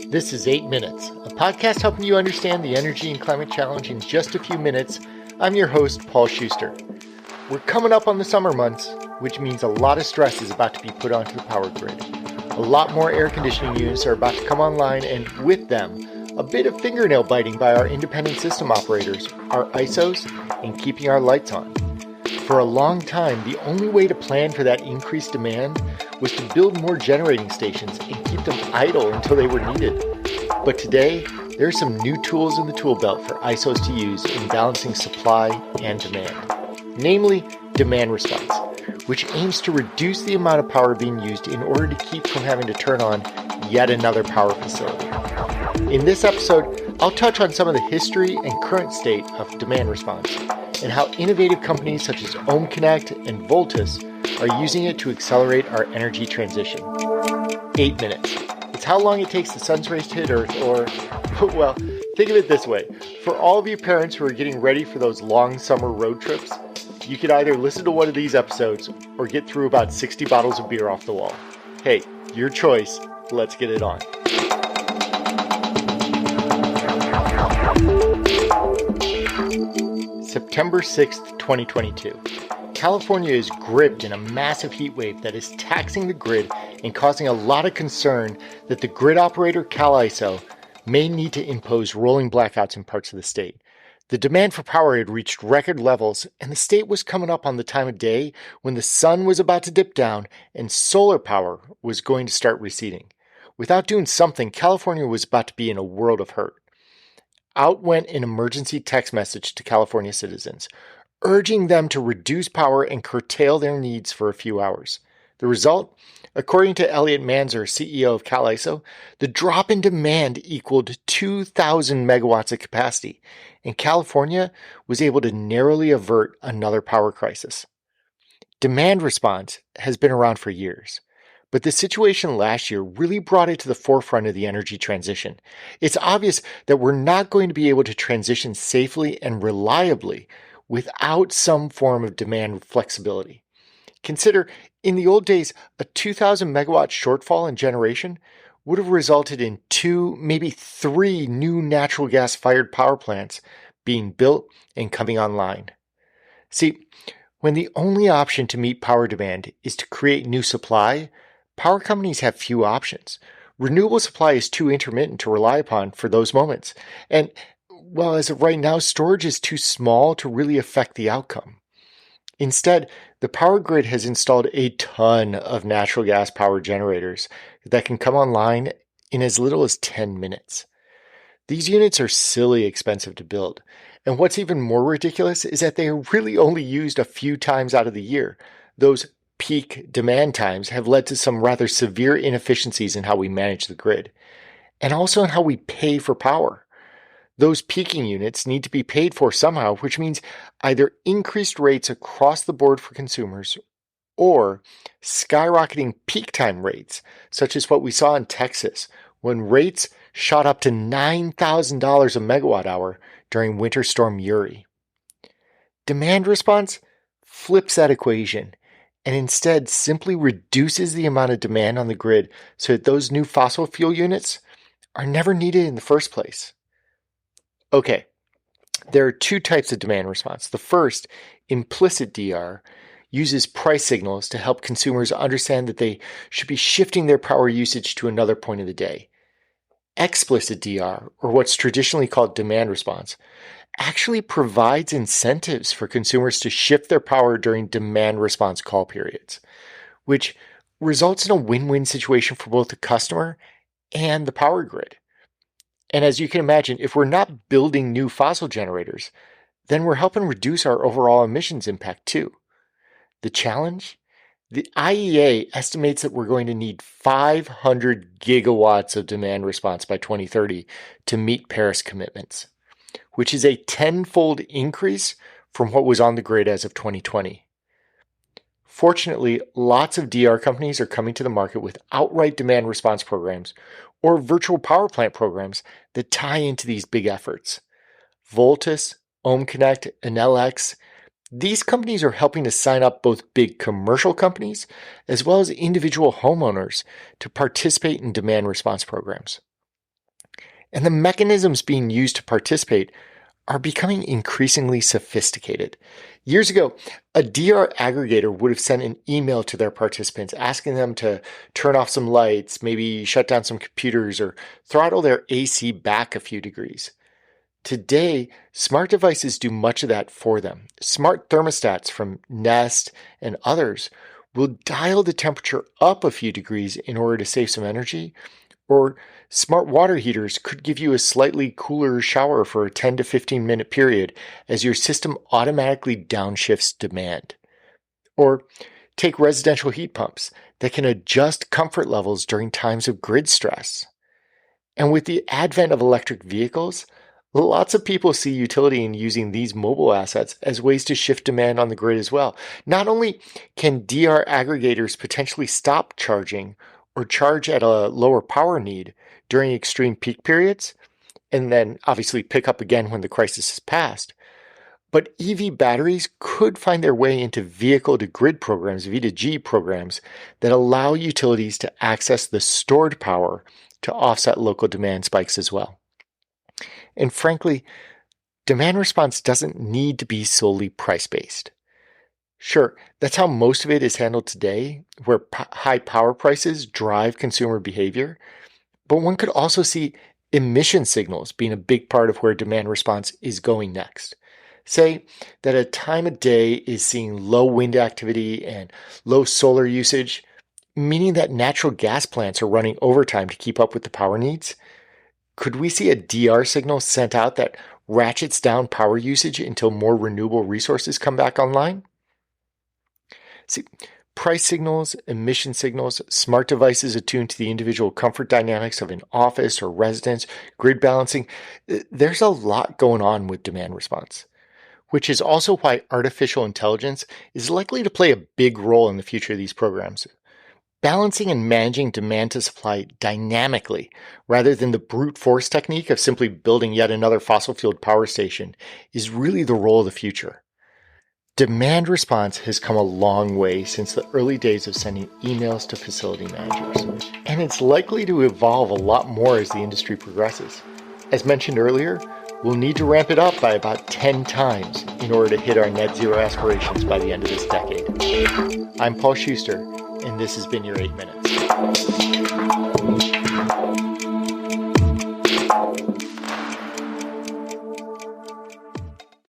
This is 8 Minutes, a podcast helping you understand the energy and climate challenge in just a few minutes. I'm your host, Paul Schuster. We're coming up on the summer months, which means a lot of stress is about to be put onto the power grid. A lot more air conditioning units are about to come online, and with them, a bit of fingernail biting by our independent system operators, our ISOs, and keeping our lights on. For a long time, the only way to plan for that increased demand was to build more generating stations and keep them idle until they were needed. But today, there are some new tools in the tool belt for ISOs to use in balancing supply and demand, namely demand response, which aims to reduce the amount of power being used in order to keep from having to turn on yet another power facility. In this episode, I'll touch on some of the history and current state of demand response and how innovative companies such as OhmConnect and Voltus are using it to accelerate our energy transition. 8 minutes. It's how long it takes the sun's rays to hit Earth, or, well, think of it this way. For all of you parents who are getting ready for those long summer road trips, you could either listen to one of these episodes or get through about 60 bottles of beer off the wall. Hey, your choice. Let's get it on. September 6th, 2022. California is gripped in a massive heat wave that is taxing the grid and causing a lot of concern that the grid operator CalISO may need to impose rolling blackouts in parts of the state. The demand for power had reached record levels, and the state was coming up on the time of day when the sun was about to dip down and solar power was going to start receding. Without doing something, California was about to be in a world of hurt. Out went an emergency text message to California citizens, urging them to reduce power and curtail their needs for a few hours. The result? According to Elliot Manzer, CEO of CalISO, the drop in demand equaled 2,000 megawatts of capacity, and California was able to narrowly avert another power crisis. Demand response has been around for years, but the situation last year really brought it to the forefront of the energy transition. It's obvious that we're not going to be able to transition safely and reliably without some form of demand flexibility. Consider, in the old days, a 2,000 megawatt shortfall in generation would have resulted in 2, maybe 3 new natural gas-fired power plants being built and coming online. See, when the only option to meet power demand is to create new supply, power companies have few options. Renewable supply is too intermittent to rely upon for those moments. And, well, as of right now, storage is too small to really affect the outcome. Instead, the power grid has installed a ton of natural gas power generators that can come online in as little as 10 minutes. These units are silly expensive to build. And what's even more ridiculous is that they are really only used a few times out of the year. Those peak demand times have led to some rather severe inefficiencies in how we manage the grid, and also in how we pay for power. Those peaking units need to be paid for somehow, which means either increased rates across the board for consumers or skyrocketing peak time rates, such as what we saw in Texas when rates shot up to $9,000 a megawatt hour during Winter Storm Uri. Demand response flips that equation and instead simply reduces the amount of demand on the grid so that those new fossil fuel units are never needed in the first place. Okay, there are 2 types of demand response. The first, implicit DR, uses price signals to help consumers understand that they should be shifting their power usage to another point of the day. Explicit DR, or what's traditionally called demand response, actually provides incentives for consumers to shift their power during demand response call periods, which results in a win-win situation for both the customer and the power grid. And as you can imagine, if we're not building new fossil generators, then we're helping reduce our overall emissions impact too. The challenge? The IEA estimates that we're going to need 500 gigawatts of demand response by 2030 to meet Paris commitments, which is a 10-fold increase from what was on the grid as of 2020. Fortunately, lots of DR companies are coming to the market with outright demand response programs or virtual power plant programs that tie into these big efforts. Voltus, OhmConnect, and LX, These companies are helping to sign up both big commercial companies as well as individual homeowners to participate in demand response programs. And the mechanisms being used to participate are becoming increasingly sophisticated. Years ago, a DR aggregator would have sent an email to their participants asking them to turn off some lights, maybe shut down some computers, or throttle their AC back a few degrees. Today, smart devices do much of that for them. Smart thermostats from Nest and others will dial the temperature up a few degrees in order to save some energy, or smart water heaters could give you a slightly cooler shower for a 10 to 15 minute period as your system automatically downshifts demand. Or take residential heat pumps that can adjust comfort levels during times of grid stress. And with the advent of electric vehicles, lots of people see utility in using these mobile assets as ways to shift demand on the grid as well. Not only can DR aggregators potentially stop charging or charge at a lower power need during extreme peak periods, and then obviously pick up again when the crisis has passed, but EV batteries could find their way into vehicle-to-grid programs, V2G programs, that allow utilities to access the stored power to offset local demand spikes as well. And frankly, demand response doesn't need to be solely price-based. Sure, that's how most of it is handled today, where high power prices drive consumer behavior. But one could also see emission signals being a big part of where demand response is going next. Say that a time of day is seeing low wind activity and low solar usage, meaning that natural gas plants are running overtime to keep up with the power needs. Could we see a DR signal sent out that ratchets down power usage until more renewable resources come back online? See, price signals, emission signals, smart devices attuned to the individual comfort dynamics of an office or residence, grid balancing, there's a lot going on with demand response, which is also why artificial intelligence is likely to play a big role in the future of these programs. Balancing and managing demand to supply dynamically, rather than the brute force technique of simply building yet another fossil-fueled power station, is really the role of the future. Demand response has come a long way since the early days of sending emails to facility managers, and it's likely to evolve a lot more as the industry progresses. As mentioned earlier, we'll need to ramp it up by about 10 times in order to hit our net zero aspirations by the end of this decade. I'm Paul Schuster, and this has been your 8 Minutes.